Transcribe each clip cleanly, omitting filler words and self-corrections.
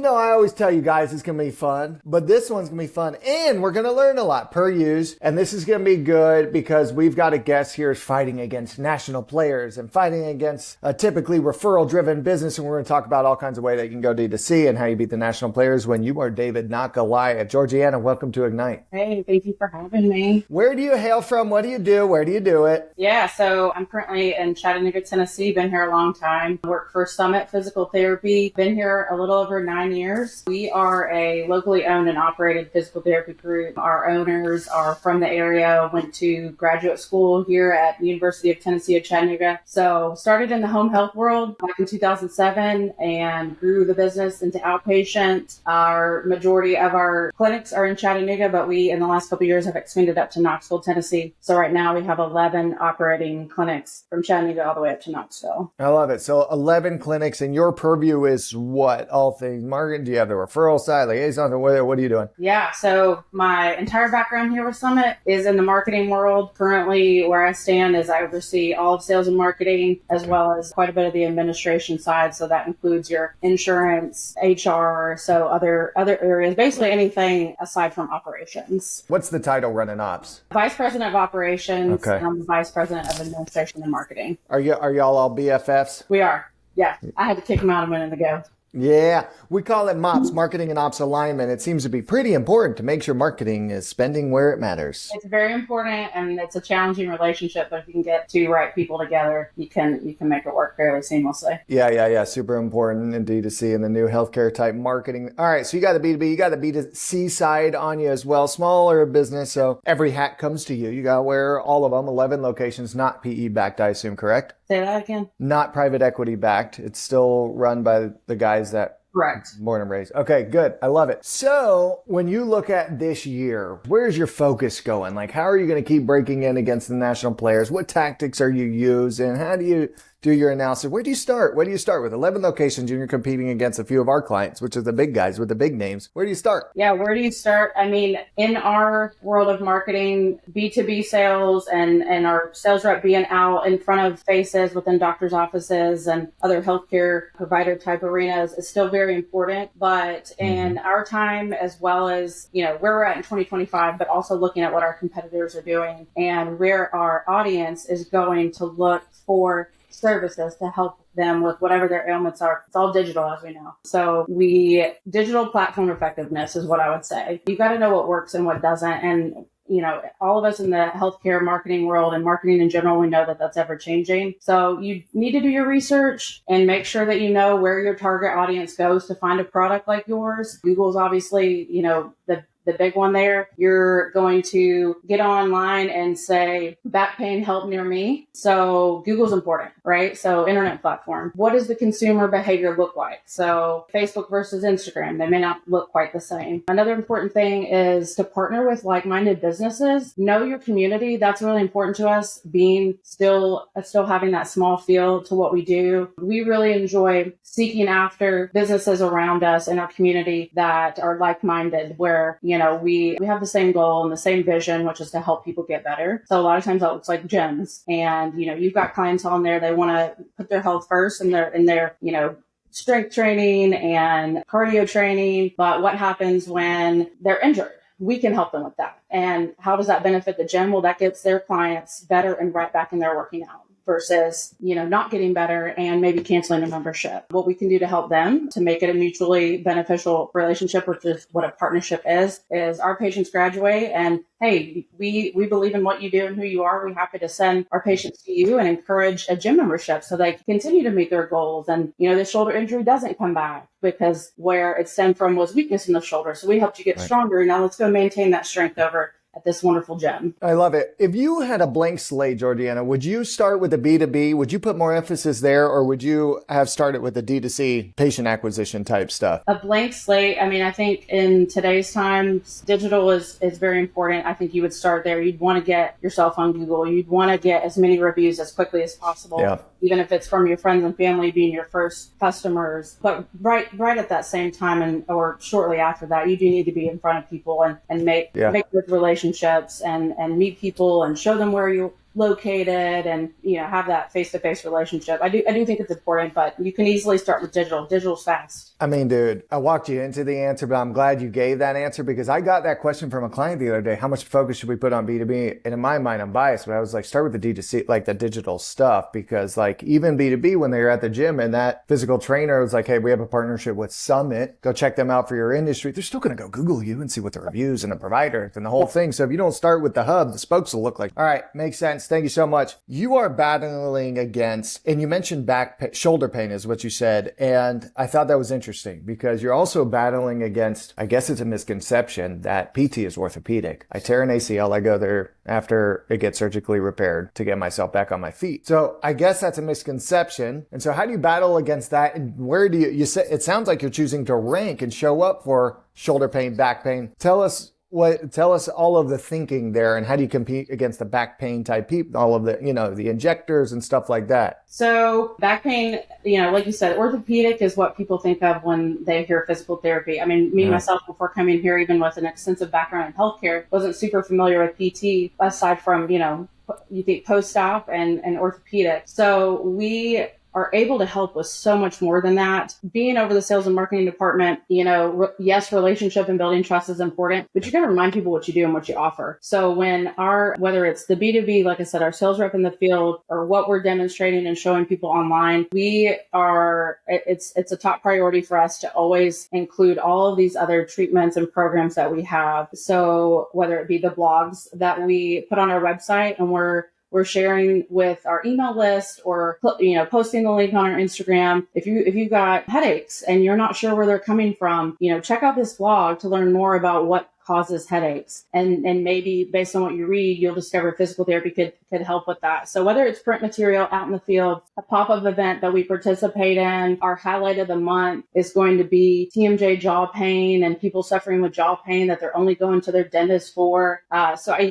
I always tell you guys it's going to be fun, but this one's going to be fun and we're going to learn a lot per use. And this is going to be good because we've got a guest here fighting against national players and fighting against a typically referral driven business. And we're going to talk about all kinds of ways that you can go D2C and how you beat the national players when you are David, not Goliath. Georgiana, welcome to Ignite. Hey, thank you for having me. Where do you hail from? What do you do? Where do you do it? Yeah, so I'm currently in Chattanooga, Tennessee. Been here a long time. Work for Summit Physical Therapy. Been here a little over 9 years. We are a locally owned and operated physical therapy group. Our owners are from the area, went to graduate school here at the University of Tennessee at Chattanooga. So started in the home health world back in 2007 and grew the business into outpatient. Our majority of our clinics are in Chattanooga, but we in the last couple of years have expanded up to Knoxville, Tennessee. So right now we have 11 operating clinics from Chattanooga all the way up to Knoxville. I love it. So 11 clinics, and your purview is what? All things marketing? Do you have the referral side, liaison? What are you doing? Yeah, so my entire background here with Summit is in the marketing world. Currently, where I stand is I oversee all of sales and marketing, as well as quite a bit of the administration side. So that includes your insurance, HR, so other areas, basically anything aside from operations. What's the title running ops? Vice President of Operations. Okay. And I'm the Vice President of Administration and Marketing. Are y'all all BFFs? We are. Yeah. I had to kick them out a minute ago. Yeah, we call it MOPS, Marketing and Ops Alignment. It seems to be pretty important to make sure marketing is spending where it matters. It's very important, and it's a challenging relationship, but if you can get two right people together, you can make it work fairly seamlessly. Yeah. Super important in D2C and the new healthcare type marketing. All right, so you got the B2B, you got the B2C side on you as well. Smaller business, so every hat comes to you. You got to wear all of them, 11 locations, not PE backed, I assume, correct? Say that again? Not private equity backed. It's still run by the guys that correct. Born and raised. Okay, good. I love it. So when you look at this year, where's your focus going? Like, how are you going to keep breaking in against the national players? What tactics are you using? How do you do your analysis? Where do you start? Where do you start with 11 locations and you're competing against a few of our clients, which are the big guys with the big names? Where do you start? Yeah, where do you start? I mean, in our world of marketing, B2B sales and our sales rep being out in front of faces within doctors' offices and other healthcare provider type arenas is still very important. But in our time, as well as, where we're at in 2025, but also looking at what our competitors are doing and where our audience is going to look for services to help them with whatever their ailments are. It's all digital, as we know. So digital platform effectiveness is what I would say. You got to know what works and what doesn't. And all of us in the healthcare marketing world and marketing in general, we know that that's ever changing. So you need to do your research and make sure that you know where your target audience goes to find a product like yours. Google's obviously, the big one there. You're going to get online and say, back pain help near me. So Google's important, right? So internet platform. What does the consumer behavior look like? So Facebook versus Instagram, they may not look quite the same. Another important thing is to partner with like-minded businesses. Know your community. That's really important to us, being still having that small feel to what we do. We really enjoy seeking after businesses around us in our community that are like-minded, where we have the same goal and the same vision, which is to help people get better. So a lot of times that looks like gyms, and you've got clientele in there. They want to put their health first in their strength training and cardio training. But what happens when they're injured? We can help them with that. And how does that benefit the gym? Well, that gets their clients better and right back in there working out, versus, not getting better and maybe canceling a membership. What we can do to help them to make it a mutually beneficial relationship, which is what a partnership is our patients graduate and, hey, we believe in what you do and who you are. We're happy to send our patients to you and encourage a gym membership so they can continue to meet their goals. And, the shoulder injury doesn't come back because where it stemmed from was weakness in the shoulder. So we helped you get stronger. Now let's go maintain that strength over at this wonderful gym. I love it. If you had a blank slate, Georgiana, would you start with the B2B? Would you put more emphasis there, or would you have started with the D2C patient acquisition type stuff? A blank slate. I mean, I think in today's times, digital is very important. I think you would start there. You'd want to get yourself on Google. You'd want to get as many reviews as quickly as possible. Yeah. Even if it's from your friends and family being your first customers. But right at that same time or shortly after that, you do need to be in front of people and make those relationships and meet people and show them where located and, have that face-to-face relationship. I do think it's important, but you can easily start with digital. Digital's fast. I mean, dude, I walked you into the answer, but I'm glad you gave that answer because I got that question from a client the other day. How much focus should we put on B2B? And in my mind, I'm biased, but I was like, start with the D2C, like the digital stuff, because like even B2B, when they were at the gym and that physical trainer was like, hey, we have a partnership with Summit. Go check them out for your industry. They're still going to go Google you and see what the reviews and the provider and the whole thing. So if you don't start with the hub, the spokes will look like, all right, makes sense. Thank you so much. You are battling against, and you mentioned shoulder pain is what you said. And I thought that was interesting because you're also battling against, I guess it's a misconception that PT is orthopedic. I tear an ACL, I go there after it gets surgically repaired to get myself back on my feet. So I guess that's a misconception. And so how do you battle against that? And where do you say, it sounds like you're choosing to rank and show up for shoulder pain, back pain. Tell us all of the thinking there and how do you compete against the back pain type people, all of the, the injectors and stuff like that. So back pain, like you said, orthopedic is what people think of when they hear physical therapy. I mean, myself, before coming here, even with an extensive background in healthcare, wasn't super familiar with PT aside from, you think post-op and orthopedic. So we are able to help with so much more than that. Being over the sales and marketing department, yes, relationship and building trust is important, but you got to remind people what you do and what you offer. So whether it's the B2B, like I said, our sales rep in the field, or what we're demonstrating and showing people online, it's a top priority for us to always include all of these other treatments and programs that we have. So whether it be the blogs that we put on our website and we're sharing with our email list or, posting the link on our Instagram. If you've got headaches and you're not sure where they're coming from, check out this blog to learn more about what causes headaches. And maybe based on what you read, you'll discover physical therapy could help with that. So whether it's print material out in the field, a pop-up event that we participate in, our highlight of the month is going to be TMJ jaw pain and people suffering with jaw pain that they're only going to their dentist for.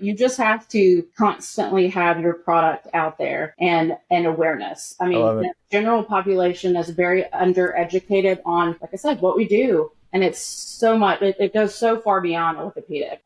You just have to constantly have your product out there and awareness. I mean, the general population is very undereducated on, like I said, what we do. And it's so much, it goes so far beyond orthopedic.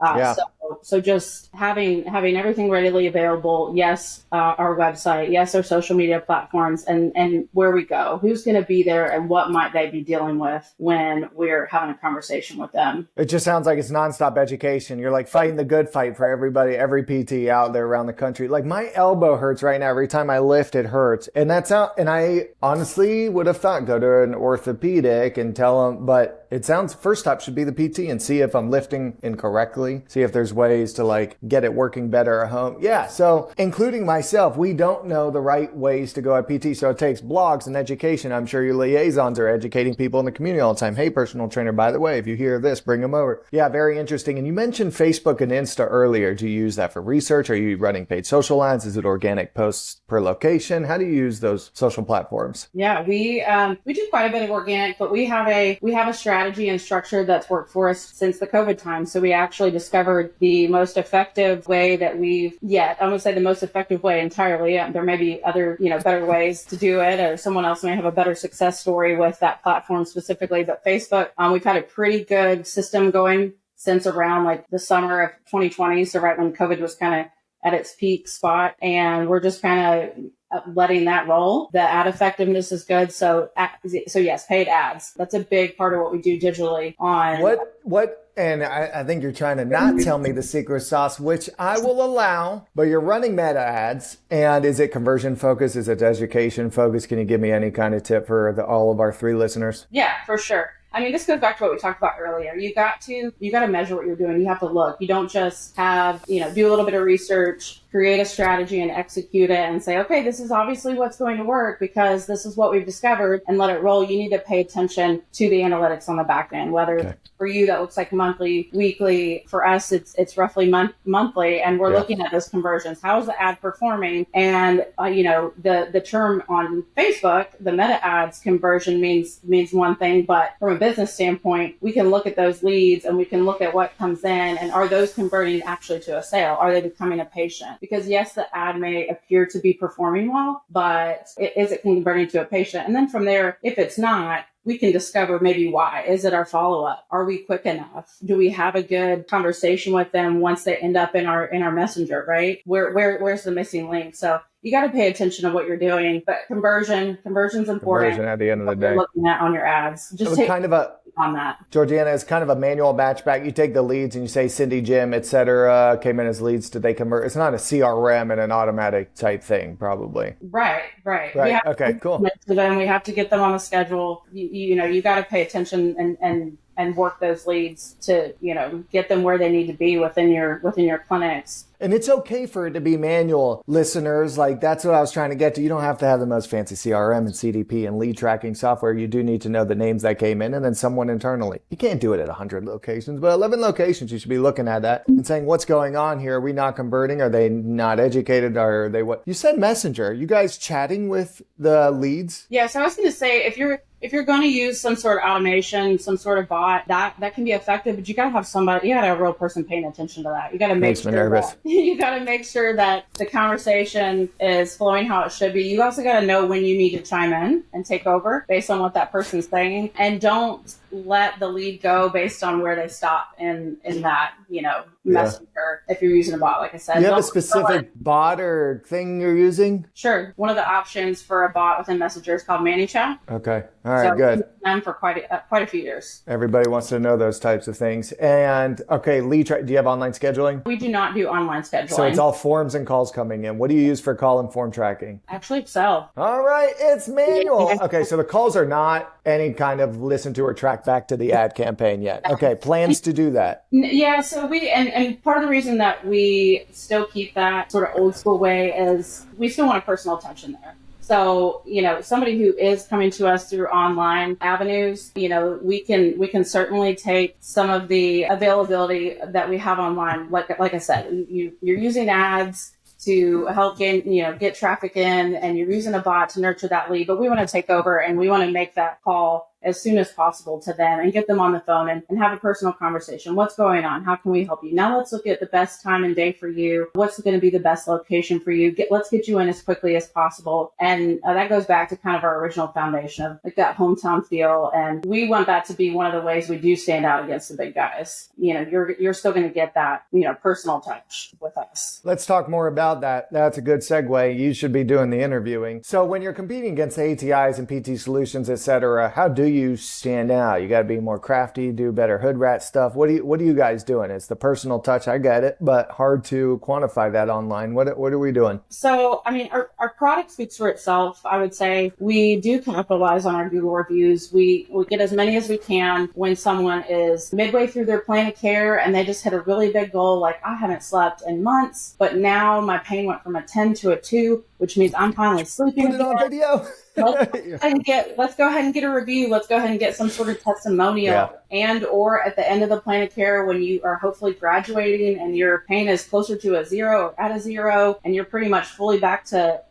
So just having everything readily available, yes, our website, yes, our social media platforms, and where we go, who's going to be there and what might they be dealing with when we're having a conversation with them. It just sounds like it's nonstop education. You're like fighting the good fight for everybody, every PT out there around the country. Like my elbow hurts right now. Every time I lift, it hurts. And I honestly would have thought go to an orthopedic and tell them, but it sounds first stop should be the PT and see if I'm lifting incorrectly, see if there's ways to like get it working better at home. Yeah. So including myself, we don't know the right ways to go at PT. So it takes blogs and education. I'm sure your liaisons are educating people in the community all the time. Hey, personal trainer, by the way, if you hear this, bring them over. Yeah. Very interesting. And you mentioned Facebook and Insta earlier. Do you use that for research? Are you running paid social ads? Is it organic posts per location? How do you use those social platforms? Yeah, we do quite a bit of organic, but we have a strategy and structure that's worked for us since the COVID time. So we actually discovered the most effective way that I'm going to say the most effective way entirely. There may be other, better ways to do it, or someone else may have a better success story with that platform specifically. But Facebook, we've had a pretty good system going since around like the summer of 2020. So right when COVID was kind of at its peak spot, and we're just kind of letting that roll. The ad effectiveness is good. So yes, paid ads. That's a big part of what we do digitally on. And I think you're trying to not tell me the secret sauce, which I will allow, but you're running meta ads. And is it conversion focused? Is it education focused? Can you give me any kind of tip for all of our 3 listeners? Yeah, for sure. I mean, this goes back to what we talked about earlier. You got to measure what you're doing. You have to look. You don't just have, do a little bit of research, create a strategy and execute it and say, okay, this is obviously what's going to work because this is what we've discovered, and let it roll. You need to pay attention to the analytics on the back end, whether for you that looks like monthly, weekly. For us, it's roughly monthly, and we're looking at those conversions. How is the ad performing? And, the term on Facebook, the meta ads conversion means one thing, but from a business standpoint, we can look at those leads and we can look at what comes in, and are those converting actually to a sale? Are they becoming a patient? Because yes, the ad may appear to be performing well, but is it converting to a patient? And then from there, if it's not, we can discover maybe why. Is it our follow-up? Are we quick enough? Do we have a good conversation with them once they end up in our messenger, right? Where's the missing link? So you got to pay attention to what you're doing, but conversion's important. Conversion at the end of the day. You're looking at on your ads. Just take kind of a on that. Georgiana, is kind of a manual batch back. You take the leads and you say Cindy, Jim, etc. came in as leads. Did they convert? It's not a CRM and an automatic type thing, probably. Right. Okay, cool. Then we have to get them on the schedule. You got to pay attention and work those leads to, get them where they need to be within your clinics. And it's okay for it to be manual, listeners. Like, that's what I was trying to get to. You don't have to have the most fancy CRM and CDP and lead tracking software. You do need to know the names that came in and then someone internally. You can't do it at 100 locations, but 11 locations, you should be looking at that and saying, what's going on here? Are we not converting? Are they not educated? Are they what? You said Messenger. You guys chatting with the leads? Yeah, so I was going to say, if you're going to use some sort of automation, some sort of bot, that can be effective, but you got to have somebody, you got to have a real person paying attention to that. You got to make sure that the conversation is flowing how it should be. You also got to know when you need to chime in and take over based on what that person's saying, and don't let the lead go based on where they stop in that, messenger. If you're using a bot, like I said. Do you have a specific bot or thing you're using? Sure. One of the options for a bot within Messenger is called ManyChat. Okay. All right, good. Them for quite a few years. Everybody wants to know those types of things. And okay, lead track. Do you have online scheduling? We do not do online scheduling. So it's all forms and calls coming in. What do you use for call and form tracking? Actually, Excel. All right, it's manual. Okay, so the calls are not any kind of listen to or track back to the ad campaign yet. Okay, plans to do that. Yeah, so and part of the reason that we still keep that sort of old school way is we still want a personal touch in there. So, somebody who is coming to us through online avenues, we can certainly take some of the availability that we have online. Like I said, you're using ads to help get traffic in, and you're using a bot to nurture that lead, but we want to take over and we want to make that call as soon as possible to them and get them on the phone and have a personal conversation. What's going on? How can we help you? Now let's look at the best time and day for you. What's going to be the best location for you? Let's get you in as quickly as possible. And that goes back to kind of our original foundation of like that hometown feel. And we want that to be one of the ways we do stand out against the big guys. You're still going to get that, personal touch with us. Let's talk more about that. That's a good segue. You should be doing the interviewing. So when you're competing against the ATIs and PT Solutions, et cetera, how do you stand out? You got to be more crafty, do better hood rat stuff. What are you guys doing? It's the personal touch. I get it, but hard to quantify that online. What are we doing? So, our product speaks for itself. I would say we do capitalize on our Google reviews. We get as many as we can when someone is midway through their plan of care and they just hit a really big goal. Like, I haven't slept in months, but now my pain went from a 10 to a 2, which means I'm finally sleeping. Put it on video. Let's go ahead and get a review. Let's go ahead and get some sort of testimonial. And or at the end of the plan of care, when you are hopefully graduating and your pain is closer to a 0 or at a 0, and you're pretty much fully back to,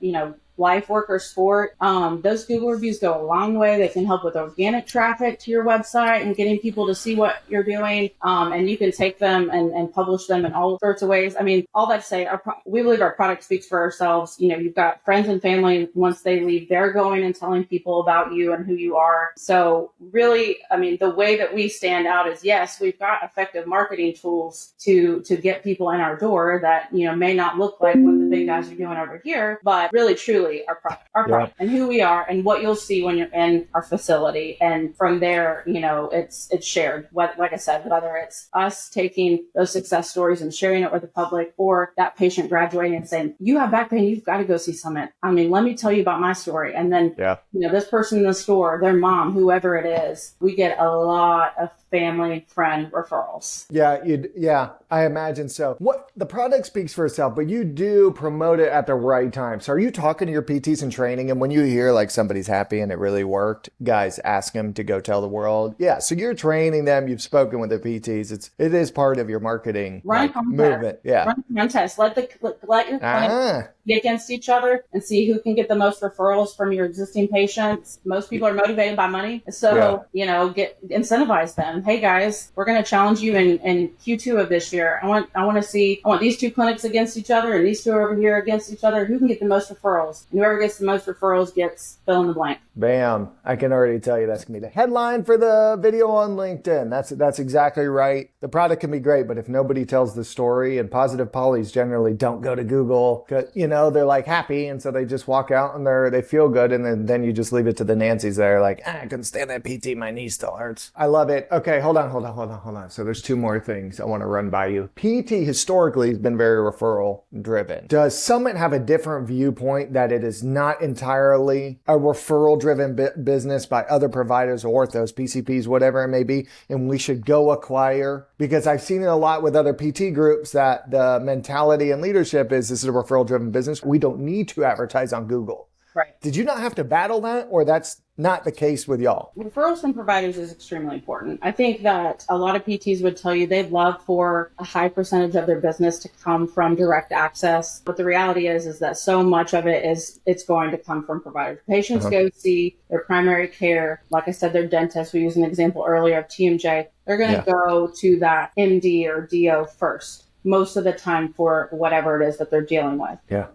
life, work, or sport. Those Google reviews go a long way. They can help with organic traffic to your website and getting people to see what you're doing. And you can take them and publish them in all sorts of ways. All that to say, we believe our product speaks for ourselves. You've got friends and family. Once they leave, they're going and telling people about you and who you are. So really, the way that we stand out is, yes, we've got effective marketing tools to get people in our door that, may not look like what the big guys are doing over here, but really, truly, our product and who we are and what you'll see when you're in our facility. And from there, it's shared. Like I said, whether it's us taking those success stories and sharing it with the public, or that patient graduating and saying, you have back pain, you've got to go see Summit. Let me tell you about my story. And then, this person in the store, their mom, whoever it is, we get a lot of family, friend referrals. Yeah, I imagine so. The product speaks for itself, but you do promote it at the right time. So are you talking to your PTs in training, and when you hear like somebody's happy and it really worked, guys, ask them to go tell the world? Yeah, so you're training them. You've spoken with the PTs. It is part of your marketing movement. Yeah, run a contest. Let your clinic. against each other and see who can get the most referrals from your existing patients. Most people are motivated by money. So, incentivize them. Hey guys, we're going to challenge you in Q2 of this year. I want these two clinics against each other and these two over here against each other. Who can get the most referrals? And whoever gets the most referrals gets fill in the blank. Bam. I can already tell you that's going to be the headline for the video on LinkedIn. That's exactly right. The product can be great, but if nobody tells the story, and positive polys generally don't go to Google, they're like happy. And so they just walk out and they feel good. And then you just leave it to the Nancys that are like, I couldn't stand that PT. My knee still hurts. I love it. Okay. Hold on. So there's two more things I want to run by you. PT historically has been very referral driven. Does Summit have a different viewpoint that it is not entirely a referral driven business by other providers, orthos, PCPs, whatever it may be, and we should go acquire? Because I've seen it a lot with other PT groups that the mentality and leadership is this is a referral driven business. We don't need to advertise on Google. Right. Did you not have to battle that, or that's not the case with y'all? Referrals from providers is extremely important. I think that a lot of PTs would tell you they'd love for a high percentage of their business to come from direct access. But the reality is that so much of it's going to come from providers. Patients go see their primary care. Like I said, their dentist, we used an example earlier of TMJ. They're going to go to that MD or DO first, most of the time for whatever it is that they're dealing with. Yeah.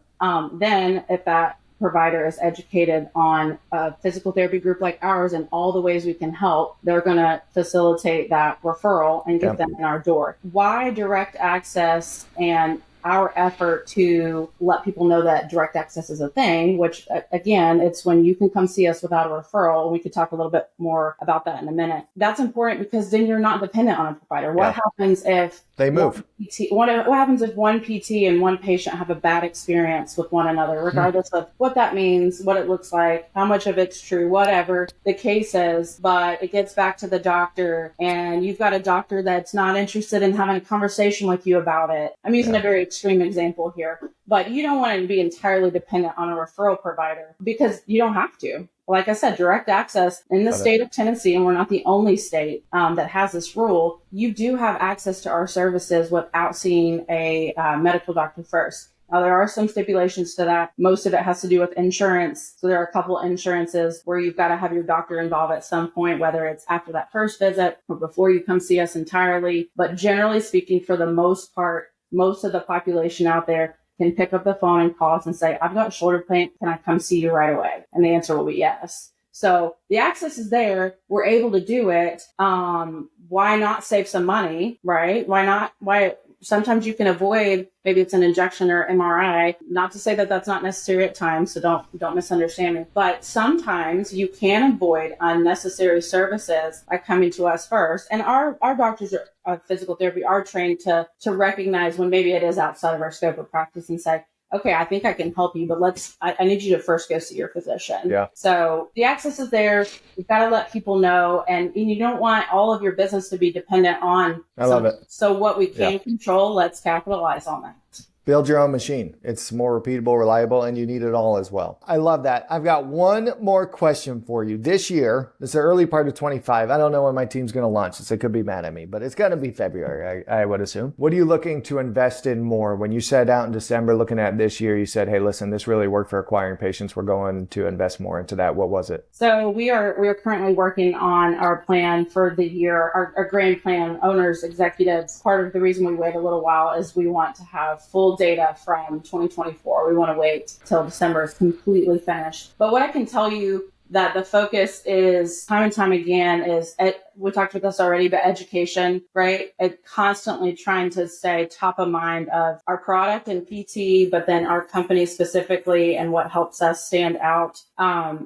Then if that provider is educated on a physical therapy group like ours and all the ways we can help, they're going to facilitate that referral and get them in our door. Why direct access and our effort to let people know that direct access is a thing, which again, it's when you can come see us without a referral. We could talk a little bit more about that in a minute. That's important because then you're not dependent on a provider. What happens if they move? What happens if one PT and one patient have a bad experience with one another, regardless of what that means, what it looks like, how much of it's true, whatever the case is, but it gets back to the doctor and you've got a doctor that's not interested in having a conversation with you about it. I'm using a very extreme example here, but you don't want to be entirely dependent on a referral provider because you don't have to. Like I said, direct access in the state of Tennessee, and we're not the only state that has this rule, you do have access to our services without seeing a medical doctor first. Now, there are some stipulations to that. Most of it has to do with insurance. So there are a couple of insurances where you've got to have your doctor involved at some point, whether it's after that first visit or before you come see us entirely. But generally speaking, for the most part, most of the population out there can pick up the phone and call us and say, I've got shoulder pain. Can I come see you right away? And the answer will be yes. So the access is there. We're able to do it. Why not save some money, right? Why sometimes you can avoid, maybe it's an injection or MRI, not to say that that's not necessary at times. So don't misunderstand me, but sometimes you can avoid unnecessary services by coming to us first. And our doctors of physical therapy are trained to recognize when maybe it is outside of our scope of practice and say, okay, I think I can help you, but I need you to first go see your physician. Yeah. So the access is there. You've got to let people know, and you don't want all of your business to be dependent on. I love it. So what we can control, let's capitalize on that. Build your own machine. It's more repeatable, reliable, and you need it all as well. I love that. I've got one more question for you. This year, it's the early part of 25. I don't know when my team's going to launch this. It could be mad at me, but it's going to be February, I would assume. What are you looking to invest in more? When you set out in December looking at this year, you said, hey, listen, this really worked for acquiring patients. We're going to invest more into that. What was it? So we are currently working on our plan for the year, our grand plan, owners, executives. Part of the reason we wait a little while is we want to have full data from 2024. We want to wait till December is completely finished. But what I can tell you that the focus is time and time again is, we talked about this already, but education, right? Constantly trying to stay top of mind of our product and PT, but then our company specifically and what helps us stand out.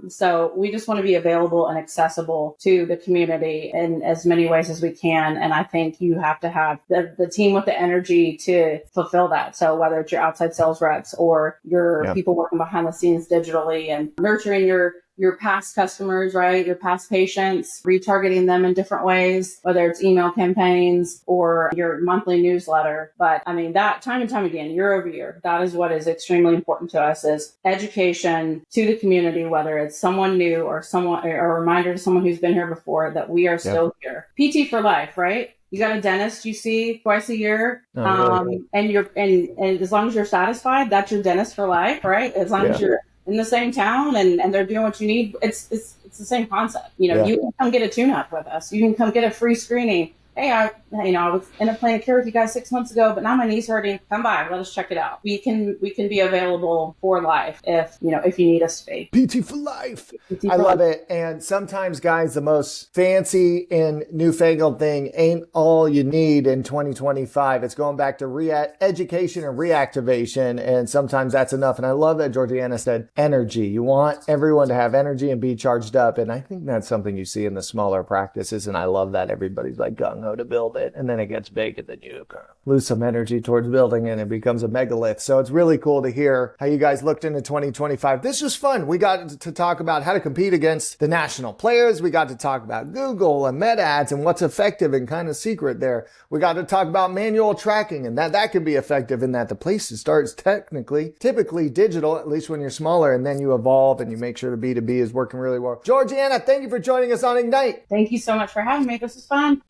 So we just want to be available and accessible to the community in as many ways as we can. And I think you have to have the team with the energy to fulfill that. So whether it's your outside sales reps or your people working behind the scenes digitally and nurturing your past customers, right? Your past patients, retargeting them in different ways, whether it's email campaigns or your monthly newsletter. But I mean, that time and time again, year over year, that is what is extremely important to us is education to the community, whether it's someone new or a reminder to someone who's been here before that we are still here. PT for life, right? You got a dentist you see twice a year, Oh, really? and as long as you're satisfied, that's your dentist for life, right? As long as you're in the same town and they're doing what you need, it's the same concept. You know, Yeah. you can come get a tune-up with us. You can come get a free screening. Hey, I was in a plan of care with you guys 6 months ago, but now my knee's hurting. Come by, let us check it out. We can be available for life if you need us to be. PT for life. I love it. And sometimes, guys, the most fancy and newfangled thing ain't all you need in 2025. It's going back to education and reactivation. And sometimes that's enough. And I love that Georgiana said energy. You want everyone to have energy and be charged up. And I think that's something you see in the smaller practices. And I love that everybody's like gung-ho to build it. And then it gets big and then you lose some energy towards building and it becomes a megalith. So it's really cool to hear how you guys looked into 2025. This was fun. We got to talk about how to compete against the national players. We got to talk about Google and meta ads and what's effective and kind of secret there. We got to talk about manual tracking and that can be effective in that the place to start is typically digital, at least when you're smaller, and then you evolve and you make sure the B2B is working really well. Georgiana, thank you for joining us on Ignite. Thank you so much for having me. This is fun.